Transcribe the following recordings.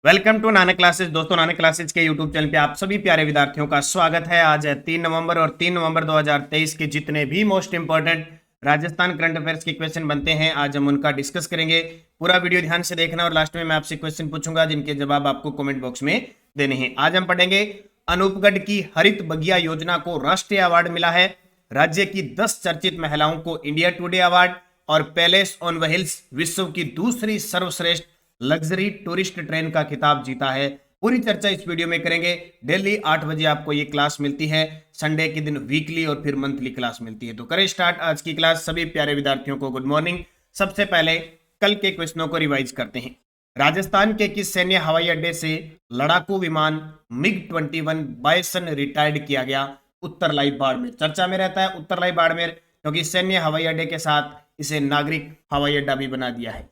Welcome to Nanak classes. दोस्तों, Nanak classes के YouTube channel पे आप सभी प्यारे विद्यार्थियों का स्वागत है। आज है 3 नवंबर और 3 नवंबर 2023 के जितने भी most important Rajasthan current affairs के क्वेश्चन बनते हैं, आज हम उनका डिस्कस करेंगे। पूरा वीडियो ध्यान से देखना और लास्ट में मैं आपसे क्वेश्चन पूछूंगा जिनके जवाब आपको कमेंट बॉक्स में देने हैं। आज हम पढ़ेंगे अनूपगढ़ की हरित बगिया योजना को राष्ट्रीय अवार्ड मिला है, राज्य की 10 चर्चित महिलाओं को इंडिया टुडे अवार्ड और पैलेस ऑन व्हील्स विश्व की दूसरी सर्वश्रेष्ठ लग्जरी टूरिस्ट ट्रेन का खिताब जीता है। पूरी चर्चा इस वीडियो में करेंगे। डेली 8 बजे आपको ये क्लास मिलती है, संडे के दिन वीकली और फिर मंथली क्लास मिलती है। तो करें स्टार्ट आज की क्लास। सभी प्यारे विद्यार्थियों को गुड मॉर्निंग। सबसे पहले कल के क्वेश्चनों को रिवाइज करते हैं। राजस्थान के किस सैन्य हवाई अड्डे से लड़ाकू विमान मिग 21 बायसन रिटायर्ड किया गया? उत्तर लाई बाड़मेर। चर्चा में रहता है उत्तर लाई बाड़मेर, क्योंकि सैन्य हवाई अड्डे के साथ इसे नागरिक हवाई अड्डा भी बना दिया है।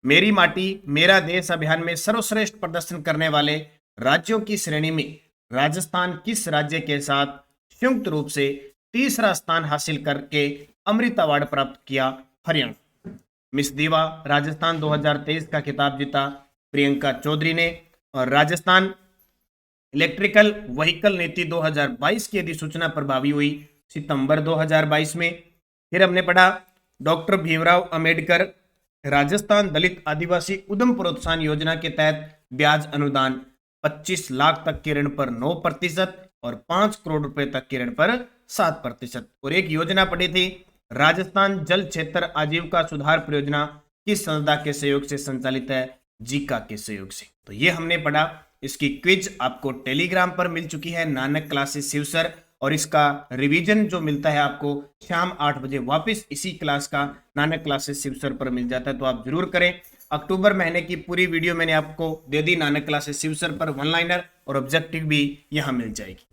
मेरी माटी मेरा देश अभियान में सर्वश्रेष्ठ प्रदर्शन करने वाले राज्यों की श्रेणी में राजस्थान किस राज्य के साथ संयुक्त रूप से तीसरा स्थान हासिल करके अमृत अवार्ड प्राप्त किया? हरियाणा। मिस दीवा राजस्थान 2023 का खिताब जीता प्रियंका चौधरी ने। और राजस्थान इलेक्ट्रिकल व्हीकल नीति 2022 की अधिसूचना प्रभावी हुई सितंबर 2022 में। फिर हमने पढ़ा डॉक्टर भीमराव अंबेडकर राजस्थान दलित आदिवासी उद्यम प्रोत्साहन योजना के तहत ब्याज अनुदान 25 लाख तक के ऋण पर 9% और 5 करोड़ रुपए तक के ऋण पर 7%। और एक योजना पड़ी थी राजस्थान जल क्षेत्र आजीविका सुधार परियोजना किस संस्था के सहयोग से संचालित है? जीका के सहयोग से। तो ये हमने पढ़ा। इसकी क्विज आपको टेलीग्राम पर मिल चुकी है, नानक क्लासेस शिवसर, और इसका रिवीजन जो मिलता है आपको शाम 8 बजे वापस इसी क्लास का नानक क्लासेस शिवसर पर मिल जाता है, तो आप जरूर करें। अक्टूबर महीने की पूरी वीडियो मैंने आपको दे दी नानक क्लासेस शिवसर पर, वन लाइनर और ऑब्जेक्टिव भी यहां मिल जाएगी।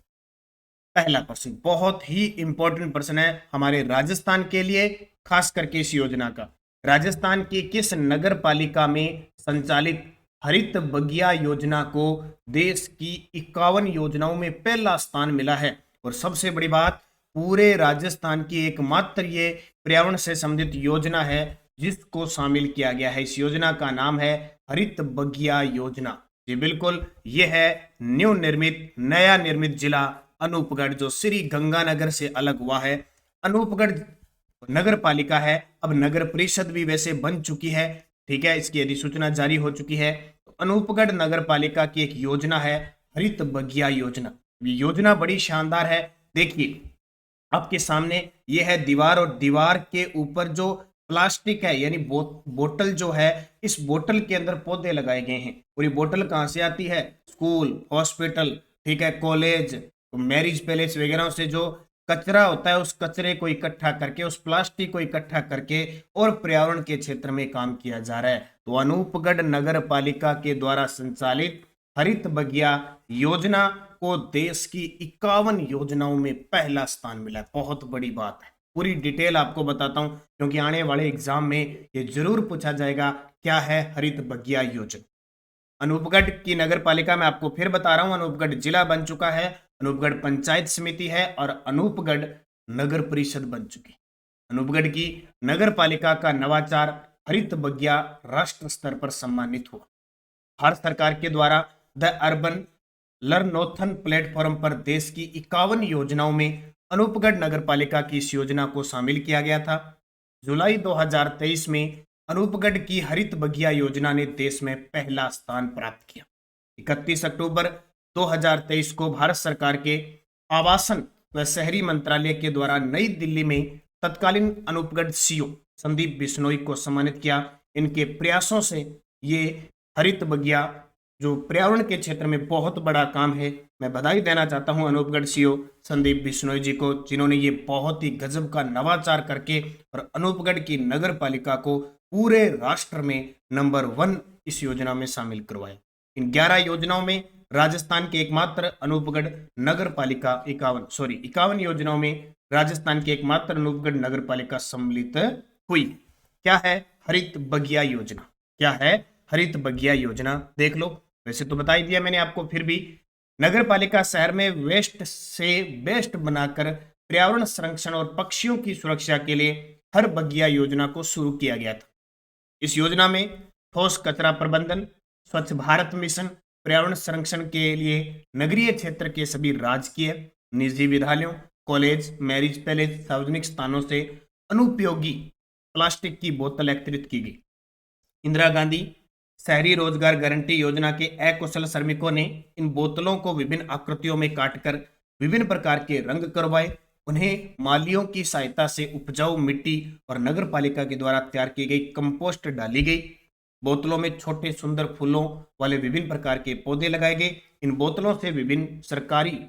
पहला प्रश्न बहुत ही इंपॉर्टेंट प्रश्न है हमारे राजस्थान के लिए, खास करके इस योजना का। राजस्थान की किस नगर पालिका में संचालित हरित बगिया योजना को देश की 51 योजनाओं में पहला स्थान मिला है? और सबसे बड़ी बात, पूरे राजस्थान की एकमात्र ये पर्यावरण से संबंधित योजना है जिसको शामिल किया गया है। इस योजना का नाम है हरित बगिया योजना। जी बिल्कुल, ये है नया निर्मित जिला अनूपगढ़, जो श्री गंगानगर से अलग हुआ है। अनूपगढ़ नगर पालिका है, अब नगर परिषद भी वैसे बन चुकी है, ठीक है, इसकी अधिसूचना जारी हो चुकी है। तो अनूपगढ़ नगर पालिका की एक योजना है हरित बगिया योजना। ये योजना बड़ी शानदार है। देखिए आपके सामने ये है दीवार, और दीवार के ऊपर जो प्लास्टिक है यानी बोतल जो है, इस बोतल के अंदर पौधे लगाए गए हैं। और ये बोतल कहाँ से आती है? स्कूल, हॉस्पिटल, ठीक है, कॉलेज, मैरिज पैलेस वगैरह से जो कचरा होता है उस कचरे को इकट्ठा करके, उस प्लास्टिक को इकट्ठा करके और पर्यावरण के क्षेत्र में काम किया जा रहा है। तो अनूपगढ़ नगर पालिका के द्वारा संचालित हरित बगिया योजना को देश की 51 योजनाओं में पहला स्थान मिला है। बहुत बड़ी बात है। पूरी डिटेल आपको बताता हूं क्योंकि आने वाले एग्जाम में ये जरूर पूछा जाएगा क्या है हरित बगिया योजना। अनूपगढ़ की नगर पालिका में आपको फिर बता रहा हूं, अनूपगढ़ जिला बन चुका है, अनूपगढ़ पंचायत समिति है और अनूपगढ़ नगर परिषद बन चुकी है। अनूपगढ़ की नगर पालिका का नवाचार हरित बगिया राष्ट्र स्तर पर सम्मानित हुआ। भारत सरकार के द्वारा द अर्बन लर्नोथन प्लेटफॉर्म पर देश की 51 योजनाओं में अनूपगढ़ नगर पालिका की इस योजना को शामिल किया गया था। जुलाई 2023 में अनूपगढ़ की हरित बगिया योजना ने देश में पहला स्थान प्राप्त किया। 31 अक्टूबर 2023 को भारत सरकार के आवासन व शहरी मंत्रालय के द्वारा नई दिल्ली में तत्कालीन अनूपगढ़ सीओ संदीप बिश्नोई को सम्मानित किया। इनके प्रयासों से ये हरित बगिया जो पर्यावरण के क्षेत्र में बहुत बड़ा काम है, मैं बधाई देना चाहता हूं अनूपगढ़ सीओ संदीप बिश्नोई जी को, जिन्होंने ये बहुत ही गजब का नवाचार करके और अनूपगढ़ की नगर पालिका को पूरे राष्ट्र में नंबर 1 इस योजना में शामिल करवाया। इन 11 योजनाओं में राजस्थान के एकमात्र अनूपगढ़ नगर पालिका 51 योजनाओं में राजस्थान की एकमात्र अनूपगढ़ नगर पालिका सम्मिलित हुई। क्या है हरित बगिया योजना? क्या है हरित बगिया योजना? देख लो, वैसे तो बता ही दिया मैंने आपको, फिर भी नगर पालिका शहर में वेस्ट से बेस्ट बनाकर पर्यावरण संरक्षण और पक्षियों की सुरक्षा के लिए हर बगिया योजना को शुरू किया गया था। इस योजना में ठोस कचरा प्रबंधन, स्वच्छ भारत मिशन, पर्यावरण संरक्षण के लिए नगरीय क्षेत्र के सभी राजकीय निजी विद्यालयों, कॉलेज, मैरिज पैलेस, सार्वजनिक स्थानों से अनुपयोगी प्लास्टिक की बोतल एकत्रित की गई। इंदिरा गांधी शहरी रोजगार गारंटी योजना के अकुशल श्रमिकों ने इन बोतलों को विभिन्न आकृतियों में काटकर विभिन्न प्रकार के रंग करवाए। उन्हें मालियों की सहायता से उपजाऊ मिट्टी और नगर पालिका के द्वारा तैयार की गई कंपोस्ट डाली गई। बोतलों में छोटे सुंदर फूलों वाले विभिन्न प्रकार के पौधे लगाए गए। इन बोतलों से विभिन्न सरकारी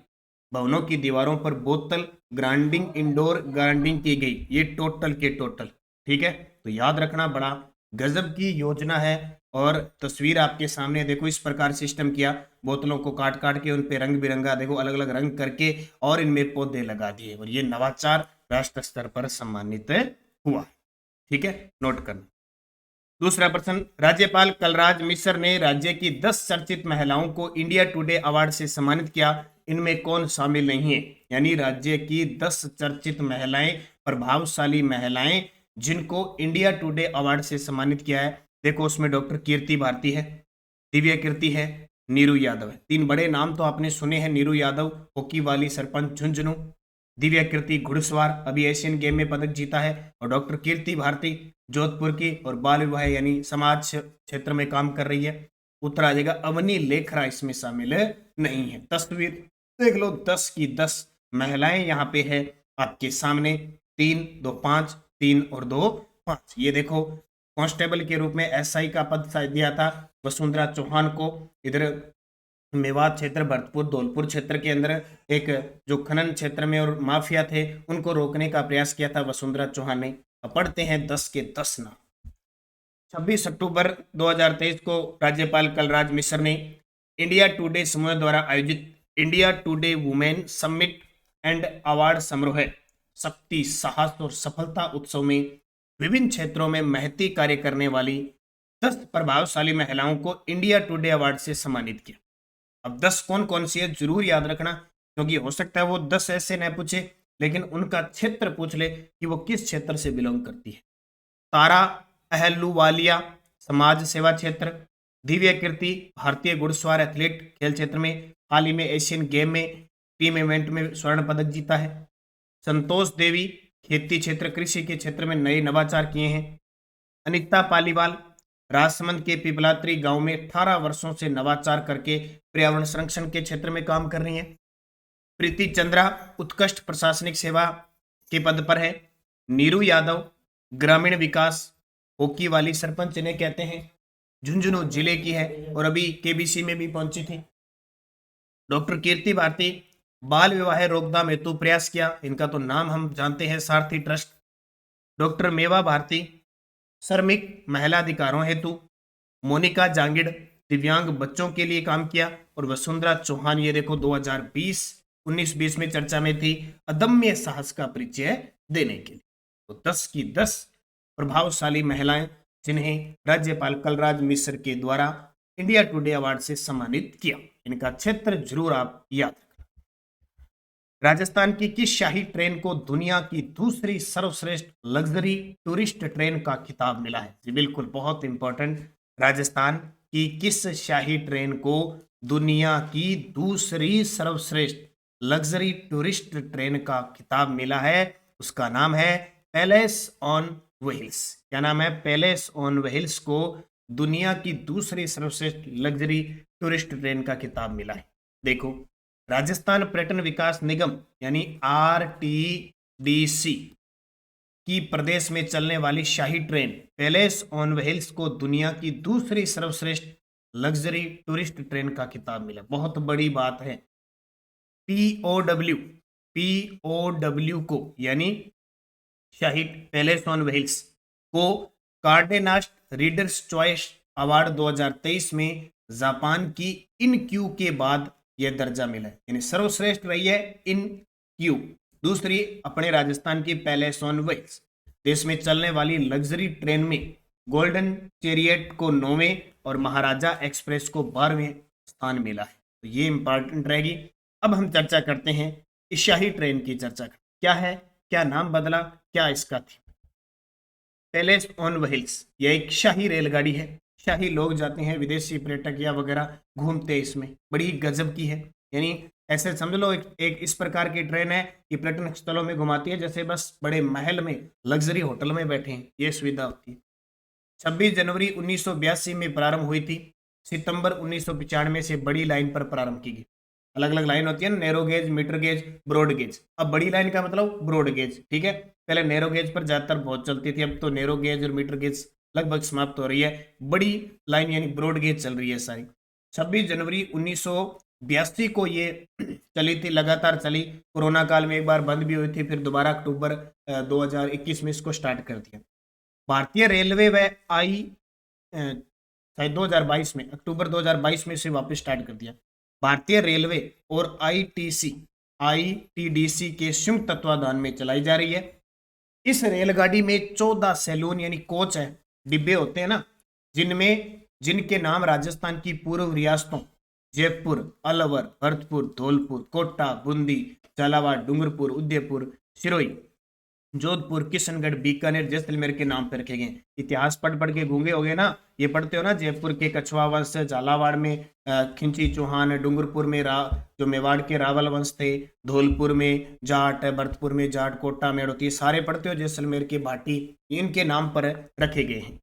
भवनों की दीवारों पर बोतल ग्राइंडिंग इंडोर ग्राइंडिंग की गई। ये टोटल के टोटल, ठीक है। तो याद रखना, बड़ा गजब की योजना है। और तस्वीर आपके सामने देखो, इस प्रकार सिस्टम किया, बोतलों को काट काट के उन पे रंग बिरंगा देखो अलग अलग रंग करके और इनमें पौधे लगा दिए, और ये नवाचार राष्ट्र स्तर पर सम्मानित हुआ। ठीक है, नोट करना। दूसरा प्रश्न, राज्यपाल कलराज मिश्र ने राज्य की 10 चर्चित महिलाओं को इंडिया टुडे अवार्ड से सम्मानित किया, इनमें कौन शामिल नहीं है? यानी राज्य की 10 चर्चित महिलाएं, प्रभावशाली महिलाएं जिनको इंडिया टुडे अवार्ड से सम्मानित किया है। देखो उसमें डॉक्टर कीर्ति भारती है, दिव्या कीर्ति है, नीरू यादव है। 3 बड़े नाम तो आपने सुने हैं, नीरू यादव हॉकी वाली सरपंच झुंझुनू, दिव्या कीर्ति घुड़सवार अभी एशियन गेम में पदक जीता है, और डॉक्टर कीर्ति भारती जोधपुर की और बाल विवाह यानी समाज क्षेत्र में काम कर रही है। उत्तर आ जाएगा अवनी लेखरा, इसमें शामिल नहीं है। तस्वीर देख लो, 10 की 10 महिलाएं यहाँ पे है आपके सामने। 3 2 5, 3 और 2 5। ये देखो कांस्टेबल के रूप में एसआई का पद दिया था वसुंधरा चौहान को। इधर मेवात क्षेत्र, भरतपुर, धौलपुर क्षेत्र के अंदर एक जो खनन क्षेत्र में और माफिया थे उनको रोकने का प्रयास किया था वसुंधरा चौहान ने। अब पढ़ते हैं 10 के 10 नाम। 26 अक्टूबर 2023 को राज्यपाल कलराज मिश्र ने इंडिया टुडे समूह द्वारा आयोजित India today women summit and award समारोह शक्ति, साहस और सफलता उत्सव में विभिन्न क्षेत्रों में महती कार्य करने वाली 10 प्रभावशाली महिलाओं को इंडिया टुडे अवार्ड से सम्मानित किया। अब 10 कौन कौन सी है जरूर याद रखना, क्योंकि हो सकता है वो 10 ऐसे न पूछे लेकिन उनका क्षेत्र पूछ ले कि वो किस क्षेत्र से बिलोंग करती है। तारा अहलूवालिया समाज सेवा क्षेत्र, दिव्या कीर्ति भारतीय घुड़सवार एथलीट खेल क्षेत्र में हाल ही में एशियन गेम में टीम इवेंट में स्वर्ण पदक जीता है। संतोष देवी खेती क्षेत्र कृषि के क्षेत्र में नए नवाचार किए हैं। अनिता पालीवाल राजसमंद के पिपलात्री गांव में 18 वर्षों से नवाचार करके पर्यावरण संरक्षण के क्षेत्र में काम कर रही हैं। प्रीति चंद्रा उत्कृष्ट प्रशासनिक सेवा के पद पर है। नीरू यादव ग्रामीण विकास हॉकी वाली सरपंच इन्हें कहते हैं, झुंझुनू जिले की है और अभी केबीसी में भी पहुंची थी। डॉक्टर कीर्ति भारती बाल विवाह रोकथाम हेतु प्रयास किया, इनका तो नाम हम जानते हैं सारथी ट्रस्ट। डॉक्टर मेवा भारती श्रमिक महिला अधिकारों हेतु। मोनिका जांगिड़ दिव्यांग बच्चों के लिए काम किया। और वसुंधरा चौहान ये देखो 2019-20 में चर्चा में थी अदम्य साहस का परिचय देने के लिए। तो 10 की 10 प्रभावशाली महिलाएं जिन्हें राज्यपाल कलराज मिश्र के द्वारा इंडिया टुडे अवार्ड से सम्मानित किया। इनका क्षेत्र जरूर आप याद रखना। राजस्थान की किस शाही ट्रेन को दुनिया की दूसरी सर्वश्रेष्ठ लग्जरी टूरिस्ट ट्रेन का खिताब मिला है? जी बिल्कुल, बहुत इंपॉर्टेंट। राजस्थान की किस शाही ट्रेन को दुनिया की दूसरी सर्वश्रेष्ठ लग्जरी टूरिस्ट ट्रेन का खिताब मिला है? उसका नाम है पैलेस ऑन व्हील्स। क्या नाम है? पैलेस ऑन व्हील्स को दुनिया की दूसरी सर्वश्रेष्ठ लग्जरी टूरिस्ट ट्रेन का खिताब मिला है। देखो, राजस्थान पर्यटन विकास निगम यानी आरटीडीसी की प्रदेश में चलने वाली शाही ट्रेन पैलेस ऑन व्हील्स को दुनिया की दूसरी सर्वश्रेष्ठ लग्जरी टूरिस्ट ट्रेन का खिताब मिला। बहुत बड़ी बात है। पीओडब्ल्यू को यानी शाही पैलेस ऑन व्हील्स को कार्डेनास्ट रीडर्स चॉइस अवार्ड 2023 में जापान की इनक्यू के बाद यह दर्जा मिला है, यानी सर्वश्रेष्ठ रही है इनक्यू। दूसरी अपने राजस्थान की पैलेस ऑन व्हील्स। देश में चलने वाली लग्जरी ट्रेन में गोल्डन चैरियट को 9वें और महाराजा एक्सप्रेस को 12वें स्थान मिला है। तो ये इंपॉर्टेंट रहेगी। अब हम चर्चा करते हैं इस शाही ट्रेन की चर्चा। क्या है, क्या नाम बदला, क्या इसका थी? पैलेस ऑन व्हील्स यह एक शाही रेलगाड़ी है शाही लोग जाते हैं, विदेशी पर्यटक या वगैरह घूमते हैं इसमें, बड़ी गजब की है। यानी ऐसे समझ लो एक इस प्रकार की ट्रेन है कि पर्यटन स्थलों में घुमाती है जैसे बस बड़े महल में, लग्जरी होटल में बैठे हैं, ये सुविधा होती है। 26 जनवरी 1982 में प्रारंभ हुई थी। सितंबर 1995 से बड़ी लाइन पर प्रारंभ की गई। अलग अलग लाइन होती है ना, narrow gauge, metre gauge, broad gauge. अब बड़ी लाइन का मतलब ब्रॉड गेज, ठीक है। पहले नैरो गेज पर ज्यादातर बहुत चलती थी, अब तो नैरो गेज और मीटर गेज लगभग समाप्त हो रही है। बड़ी लाइन यानी ब्रॉड गेज चल रही है सारी। 26 जनवरी 1982 को ये चली थी, लगातार चली। कोरोना काल में एक बार बंद भी हुई थी, फिर दोबारा अक्टूबर 2021 में इसको स्टार्ट कर दिया। भारतीय रेलवे व आई शायद 2022 में, अक्टूबर 2022 में इसे वापस स्टार्ट कर दिया। भारतीय रेलवे और आईटीडीसी के संयुक्त तत्वाधान में चलाई जा रही है। इस रेलगाड़ी में 14 सैलून यानी कोच है, डिब्बे होते हैं ना, जिनके नाम राजस्थान की पूर्व रियासतों जयपुर, अलवर, भरतपुर, धौलपुर, कोटा, बूंदी, झालावाड़, डूंगरपुर, उदयपुर, सिरोही, जोधपुर, किशनगढ़, बीकानेर, जैसलमेर के नाम पर रखे गए। इतिहास पढ़ पढ़ के गूंगे हो गए ना, ये पढ़ते हो ना, जयपुर के कछुआ वंश, झालावाड़ में खिंची चौहान, डूंगरपुर में जो मेवाड़ के रावल वंश थे, धौलपुर में जाट, भरतपुर में जाट, कोटा में होती, सारे पढ़ते हो, जैसलमेर के भाटी, इनके नाम पर रखे गए हैं।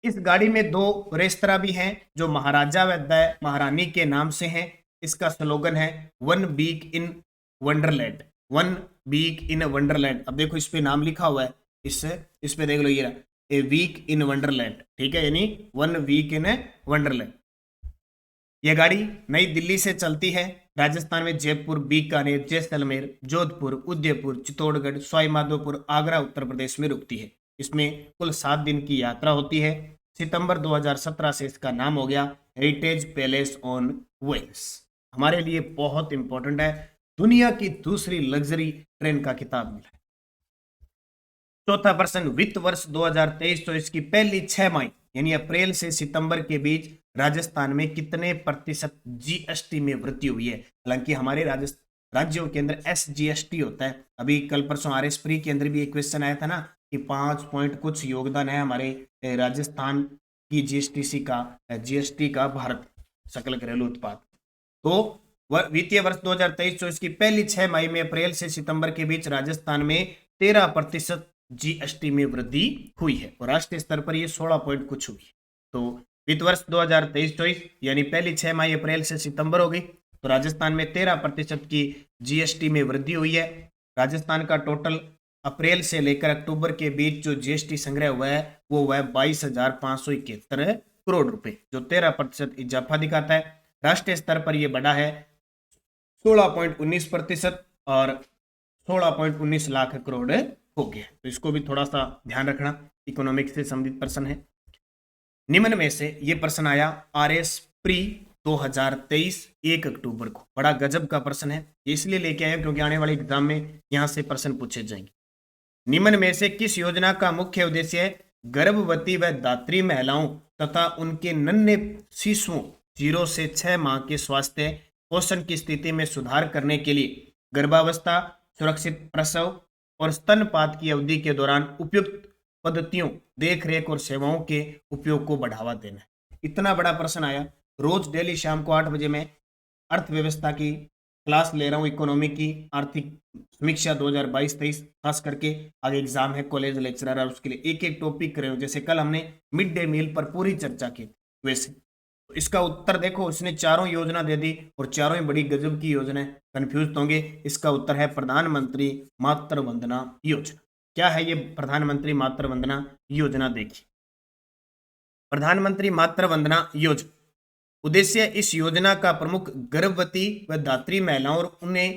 इस गाड़ी में 2 रेस्तरा भी हैं जो महाराजा व महारानी के नाम से हैं। इसका स्लोगन है one week in Wonderland, one week in Wonderland. अब देखो इस पे नाम लिखा हुआ है, इस पे देख लो, ये ए वीक इन वंडरलैंड, ठीक है, यानी वन वीक इन वंडरलैंड। यह गाड़ी नई दिल्ली से चलती है, राजस्थान में जयपुर, बीकानेर, जैसलमेर, जोधपुर, उदयपुर, चित्तौड़गढ़, सवाई माधोपुर, आगरा, उत्तर प्रदेश में रुकती है। इसमें कुल 7 दिन की यात्रा होती है। सितंबर 2017 से इसका नाम हो गया हेरिटेज पैलेस ऑन व्हील्स। हमारे लिए बहुत इंपॉर्टेंट है, दुनिया की दूसरी लग्जरी ट्रेन का खिताब मिला है। चौथा प्रश्न, वित्त वर्ष 2023-24 की पहली 6 माह यानी अप्रैल से सितंबर के बीच राजस्थान में कितने प्रतिशत जीएसटी में वृद्धि हुई है। हालांकि हमारे राज्यों के अंदर एसजीएसटी होता है। अभी कल परसों आरएस प्री के अंदर भी एक क्वेश्चन आया था ना कि 5 पॉइंट कुछ योगदान है हमारे राजस्थान की जीएसटी का भारत सकल घरेलू उत्पाद। तो वित्तीय वर्ष 2023-24 की पहली 6 माह में अप्रैल से सितंबर के बीच राजस्थान में 13% जीएसटी में वृद्धि हुई है और राष्ट्रीय स्तर पर यह 16 पॉइंट कुछ हुई। तो वित्त वर्ष 2023-24 यानी पहली 6 माह अप्रैल से सितंबर हो गई, तो राजस्थान में 13% की जीएसटी में वृद्धि हुई है। राजस्थान का टोटल अप्रैल से लेकर अक्टूबर के बीच जो जीएसटी संग्रह हुआ है वो हुआ है 22,571 करोड़ रुपए, जो 13% इजाफा दिखाता है। राष्ट्रीय स्तर पर यह बढ़ा है 16.19% और 16.19 लाख करोड़ हो गया। तो इसको भी थोड़ा सा ध्यान रखना, इकोनॉमिक्स से संबंधित प्रश्न है। निम्न में से ये प्रश्न आया आरएस प्री 2023 1 अक्टूबर को, बड़ा गजब का प्रश्न है, इसलिए लेके आए क्योंकि आने वाले एग्जाम में यहां से प्रश्न पूछे जाएंगे। निम्न में से किस योजना का मुख्य उद्देश्य है गर्भवती व दात्री महिलाओं तथा उनके नन्हे शिशुओं 0 से 6 माह के स्वास्थ्य पोषण की स्थिति में सुधार करने के लिए गर्भावस्था, सुरक्षित प्रसव और स्तनपात की अवधि के दौरान उपयुक्त पद्धतियों, देखरेख और सेवाओं के उपयोग को बढ़ावा देना है। इतना बड़ा प्रश्न आया। रोज डेली शाम को 8 बजे मैं अर्थव्यवस्था की क्लास ले रहा हूँ, इकोनॉमी की आर्थिक समीक्षा 2022-23, खास करके आगे एग्जाम है, कॉलेज लेक्चरर और उसके लिए एक एक टॉपिक करे हो। जैसे कल हमने मिड डे मील पर पूरी चर्चा की, वैसे तो इसका उत्तर देखो, इसने चारों योजना दे दी और चारों ही बड़ी गजब की योजना है, कंफ्यूज होंगे। इसका उत्तर है प्रधानमंत्री मातृ वंदना योजना। क्या है ये प्रधानमंत्री मातृ वंदना योजना? देखिए, प्रधानमंत्री मातृ वंदना योजना उद्देश्य, इस योजना का प्रमुख गर्भवती व दात्री महिलाओं और उन्हें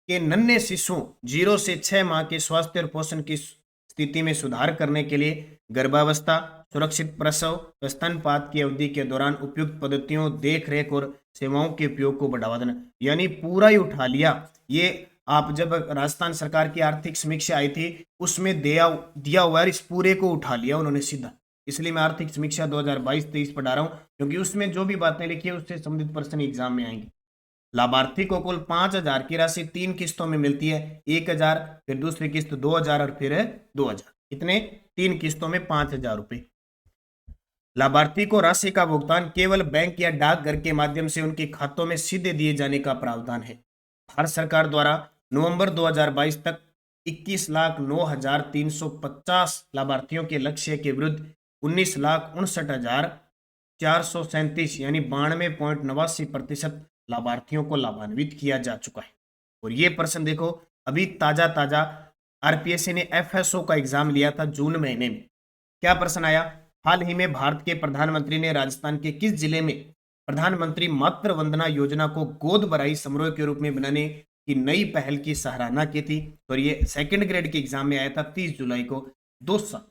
के नन्हे शिशुओं 0 से 6 माह के स्वास्थ्य और पोषण की स्थिति में सुधार करने के लिए गर्भावस्था, सुरक्षित प्रसव व स्तनपात की अवधि के दौरान उपयुक्त पद्धतियों, देखरेख और सेवाओं के उपयोग को बढ़ावा देना। यानी पूरा ही उठा लिया ये। आप जब राजस्थान सरकार की आर्थिक समीक्षा आई थी उसमें दिया हुआ है, इस पूरे को उठा लिया उन्होंने सीधा। इसलिए मैं आर्थिक समीक्षा 2022-23 पढ़ा रहा हूँ क्योंकि उसमें जो भी बातें लिखी है उससे संबंधित प्रश्न एग्जाम में आएंगे। लाभार्थी को कुल 5,000 की राशि 3 किस्तों में मिलती है, 1,000, फिर दूसरी किस्त 2,000 और फिर 2,000, इतने 3 किस्तों में 5,000 रुपए। लाभार्थी को राशि का भुगतान केवल बैंक या डाकघर के माध्यम से उनके खातों में सीधे दिए जाने का प्रावधान है। भारत सरकार द्वारा नवंबर 2022 तक 21,09,350 लाभार्थियों के लक्ष्य के विरुद्ध 19,59,437 यानी 92.89% लाभार्थियों को लाभान्वित किया जा चुका है। और ये प्रश्न देखो, अभी ताजा आरपीएससी ने एफएसओ का एग्जाम लिया था जून महीने में। क्या प्रश्न आया? हाल ही में भारत के प्रधानमंत्री ने राजस्थान के किस जिले में प्रधानमंत्री मातृ वंदना योजना को गोद भराई समारोह के रूप में बनाने की नई पहल की सराहना की थी? और ये सेकंड ग्रेड के एग्जाम में आया था 30 जुलाई को, 2 साल।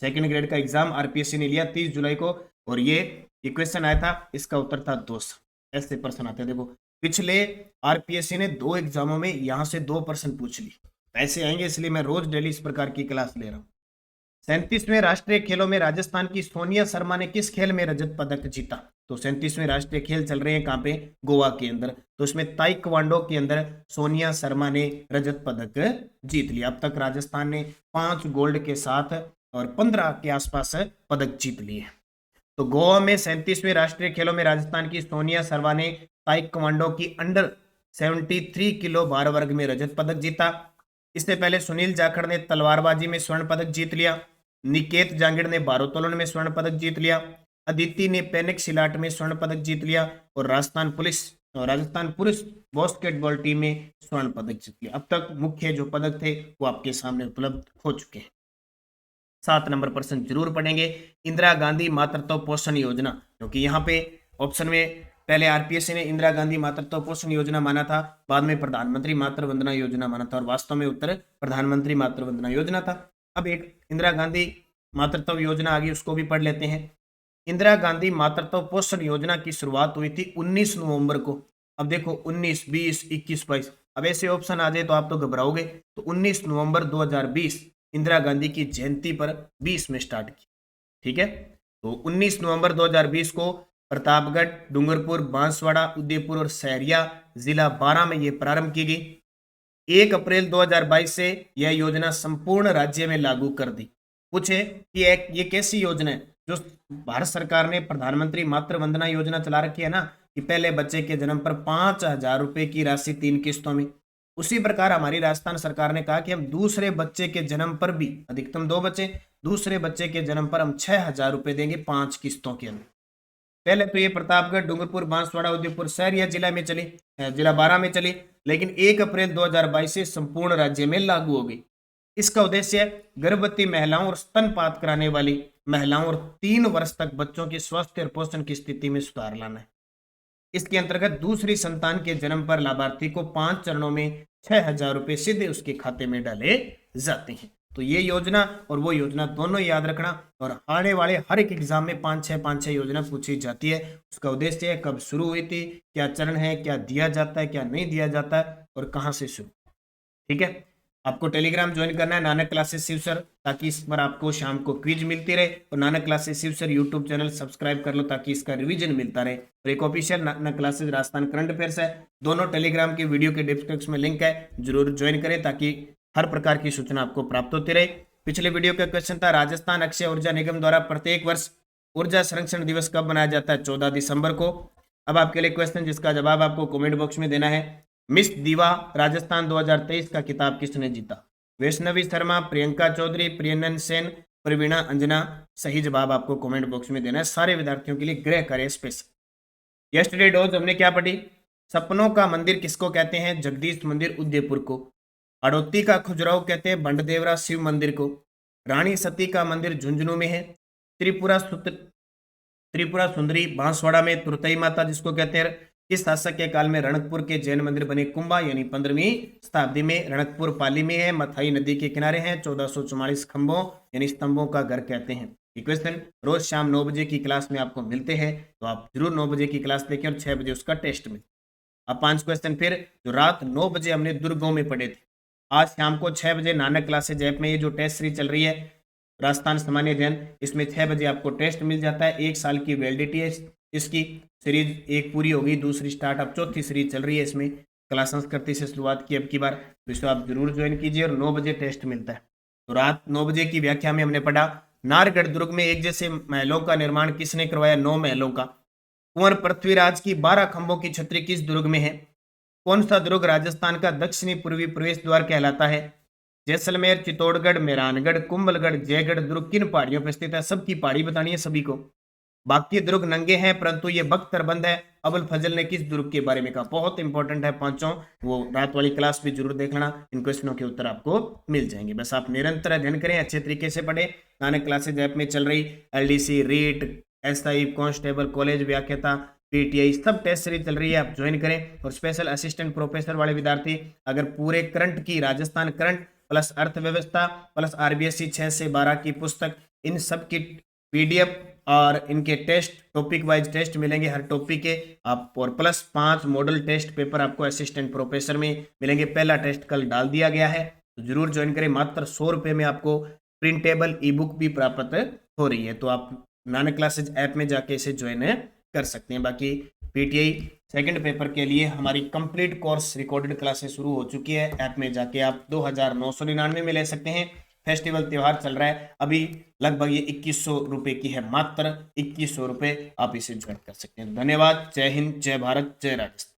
सेकंड ग्रेड का एग्जाम आरपीएससी ने लिया 30 जुलाई को और ये क्वेश्चन आया था, इसका उत्तर था 2 साल। ऐसे प्रश्न आते हैं। देखो, पिछले आरपीएससी ने 2 एग्जामों में यहां से 2 प्रश्न पूछ ली, ऐसे आएंगे, इसलिए मैं रोज डेली इस प्रकार की क्लास ले रहा हूं। 37वें राष्ट्रीय खेलों में राजस्थान की सोनिया शर्मा ने किस खेल में रजत पदक जीता? तो 37वें राष्ट्रीय खेल चल रहे हैं कहाँ पे? गोवा के अंदर। तो इसमें ताइक्वांडो के अंदर सोनिया शर्मा ने रजत पदक जीत लिया। अब तक राजस्थान ने 5 गोल्ड के साथ और 15 के आसपास पदक जीत लिए। तो गोवा में 37वें राष्ट्रीय खेलों में राजस्थान की सोनिया शर्मा ने ताइक्वांडो की अंडर 73 किलो भार वर्ग में रजत पदक जीता। इससे पहले सुनील जाखड़ ने तलवारबाजी में स्वर्ण पदक जीत लिया। निकेत जांगिड़ ने भारोत्तोलन में स्वर्ण पदक जीत लिया। अदिति ने पेनिक सिलाट में स्वर्ण पदक जीत लिया और राजस्थान पुरुष बास्केटबॉल टीम में स्वर्ण पदक जीत लिया। अब तक मुख्य जो पदक थे वो आपके सामने उपलब्ध हो चुके हैं। 7 नंबर प्रश्न जरूर पढ़ेंगे, इंदिरा गांधी मातृत्व पोषण योजना, क्योंकि यहाँ पे ऑप्शन में पहले आरपीएससी ने इंदिरा गांधी मातृत्व पोषण योजना माना था, बाद में प्रधानमंत्री मातृ वंदना योजना माना था और वास्तव में उत्तर प्रधानमंत्री मातृ वंदना योजना था। अब एक इंदिरा गांधी मातृत्व योजना आ गई, उसको भी पढ़ लेते हैं। इंदिरा गांधी मातृत्व पोषण योजना की शुरुआत हुई थी 19 नवंबर को। अब देखो 19, 20, 21, 22, अब ऐसे ऑप्शन आ जाए तो आप तो घबराओगे। तो 19 नवंबर 2020 इंदिरा गांधी की जयंती पर 20 में स्टार्ट की। ठीक है, तो 19 नवंबर 2020 को प्रतापगढ़, डूंगरपुर, बांसवाड़ा, उदयपुर और सहरिया जिला 12 में ये प्रारंभ की गई। 1 अप्रैल 2022 से यह योजना संपूर्ण राज्य में लागू कर दी। पूछे कि ये कैसी योजना है? जो भारत सरकार ने प्रधानमंत्री मातृ वंदना योजना चला रखी है ना, कि पहले बच्चे के जन्म पर 5,000 रुपए की राशि 3 किस्तों में, उसी प्रकार हमारी राजस्थान सरकार ने कहा कि हम दूसरे बच्चे के जन्म पर भी, अधिकतम 2 बच्चे, दूसरे बच्चे के जन्म पर हम 6,000 रुपए देंगे 5 किस्तों के अंदर। पहले तो ये प्रतापगढ़, डूंगरपुर, बांसवाड़ा, उदयपुर, सहरिया जिला में चली, जिला 12 में चली, लेकिन 1 अप्रैल 2022 से संपूर्ण राज्य में लागू हो गई। इसका उद्देश्य गर्भवती महिलाओं और स्तनपात कराने वाली महिलाओं और 3 वर्ष तक बच्चों की स्वास्थ्य और पोषण की स्थिति में सुधार लाना है। इसके अंतर्गत दूसरी संतान के जन्म पर लाभार्थी को 5 चरणों में 6,000 रुपए सीधे उसके खाते में डाले जाते हैं। तो ये योजना और वो योजना दोनों याद रखना, और आने वाले हर एक एग्जाम में 5-6 योजना पूछी जाती है। उसका उद्देश्य है कब शुरू हुई थी, क्या चरण है, क्या दिया जाता है, क्या नहीं दिया जाता है और कहाँ से शुरू। ठीक है, आपको टेलीग्राम ज्वाइन करना है नानक क्लासेस शिव सर, ताकि इस पर आपको शाम को क्विज मिलती रहे, और Nanak classes Shiv sir YouTube channel subscribe कर लो ताकि इसका रिवीजन मिलता रहे। और एक official Nanak classes Rajasthan current affairs है, दोनों टेलीग्राम की वीडियो के डिस्क्रिप्शन में लिंक है, जरूर ज्वाइन करें ताकि हर प्रकार की सूचना आपको प्राप्त होती रहे। पिछले वीडियो का क्वेश्चन था, राजस्थान अक्षय ऊर्जा निगम द्वारा प्रत्येक वर्ष ऊर्जा संरक्षण दिवस कब मनाया जाता है? 14 दिसंबर को। अब आपके लिए क्वेश्चन जिसका जवाब आपको कमेंट बॉक्स में देना है। मिस दीवा राजस्थान 2023 का किताब किसने जीता? वैष्णवी शर्मा, प्रियंका चौधरी, प्रियनन सेन, प्रवीणा अंजना। सही जवाब आपको कमेंट बॉक्स में देना है। सारे विद्यार्थियों के लिए गृह कार्य स्पेशल। यस्टरडे डोज हमने क्या पढ़ी? सपनों का मंदिर किसको कहते हैं? जगदीश मंदिर उदयपुर को। अड़ोती का खुजराव कहते हैं बंडदेवरा शिव मंदिर को। रानी सती का मंदिर झुंझुनू में है। त्रिपुरा सुंदरी बांसवाड़ा में। तुरतई माता जिसको कहते हैं। इस शासक के काल में रणकपुर के जैन मंदिर बने कुंभा, यानी 15वीं शताब्दी में। रणकपुर पाली में है, मथाई नदी के किनारे है। 1444 खंभों यानी स्तंभों का घर कहते हैं। क्वेश्चन रोज शाम 9 बजे की क्लास में आपको मिलते हैं, तो आप जरूर 9 बजे की क्लास देखें और 6 बजे उसका टेस्ट मिले। अब 5 क्वेश्चन फिर जो रात 9 बजे हमने दुर्गों में पढ़े थे, आज शाम को 6 बजे नानक क्लासेज ऐप में ये जो टेस्ट सीरीज चल रही है राजस्थान सामान्य अध्ययन, इसमें 6 बजे आपको टेस्ट मिल जाता है। 1 साल की वैलिडिटी है इसकी। सीरीज 1 पूरी हो गई, दूसरी स्टार्ट, अब 4थी सीरीज चल रही है। इसमें क्लास संस्कृति से शुरुआत की अब की बार, तो इसको आप जरूर ज्वाइन कीजिए और 9 बजे टेस्ट मिलता है। तो रात 9 बजे की व्याख्या में हमने पढ़ा नारगढ़ दुर्ग में एक जैसे महलों का निर्माण किसने करवाया? 9 महलों का। कुंवर पृथ्वीराज की 12 खंभों की छतरी किस दुर्ग में है? कौन सा दुर्ग राजस्थान का दक्षिणी पूर्वी प्रवेश द्वार कहलाता है? जैसलमेर, चित्तौड़गढ़, मेहरानगढ़, कुंभलगढ़, जयगढ़ दुर्ग किन पहाड़ियों पर स्थित है? सबकी पहाड़ी बतानी है सभी को। बाकी दुर्ग नंगे हैं परंतु ये बख्तरबंद है। अबुल फजल ने किस दुर्ग के बारे में कहा? बहुत इंपॉर्टेंट है पांचों, वो रात वाली क्लास भी जरूर देख लेना, इन क्वेश्चनों के उत्तर आपको मिल जाएंगे। बस आप निरंतर अध्ययन करें, अच्छे तरीके से पढ़े। नानक क्लासेज ऐप में चल रही LDC, REET, SI, constable, college व्याख्याता, पीटीआई सब टेस्ट सीरीज चल रही है, आप ज्वाइन करें। और स्पेशल असिस्टेंट प्रोफेसर वाले विद्यार्थी अगर पूरे करंट की, राजस्थान करंट प्लस अर्थव्यवस्था प्लस आरबीएससी 6 से 12 की पुस्तक, इन सब की पीडीएफ और इनके टेस्ट, टॉपिक वाइज टेस्ट मिलेंगे हर टॉपिक के आप, और प्लस 5 मॉडल टेस्ट पेपर आपको असिस्टेंट प्रोफेसर में मिलेंगे। पहला टेस्ट कल डाल दिया गया है, तो जरूर ज्वाइन करें। मात्र 100 रुपये में आपको प्रिंटेबल ई बुक भी प्राप्त हो रही है, तो आप नानक क्लासेज ऐप में जाके इसे ज्वाइन कर सकते हैं। बाकी पीटीआई सेकंड पेपर के लिए हमारी कंप्लीट कोर्स रिकॉर्डेड क्लासेस शुरू हो चुकी है, ऐप में जाके आप 2999 में ले सकते हैं। फेस्टिवल त्योहार चल रहा है अभी, लगभग ये 2100 रुपये की है, मात्र 2100 रुपये, आप इसे ज्वाइन कर सकते हैं। धन्यवाद। जय हिंद, जय भारत, जय राजस्थान।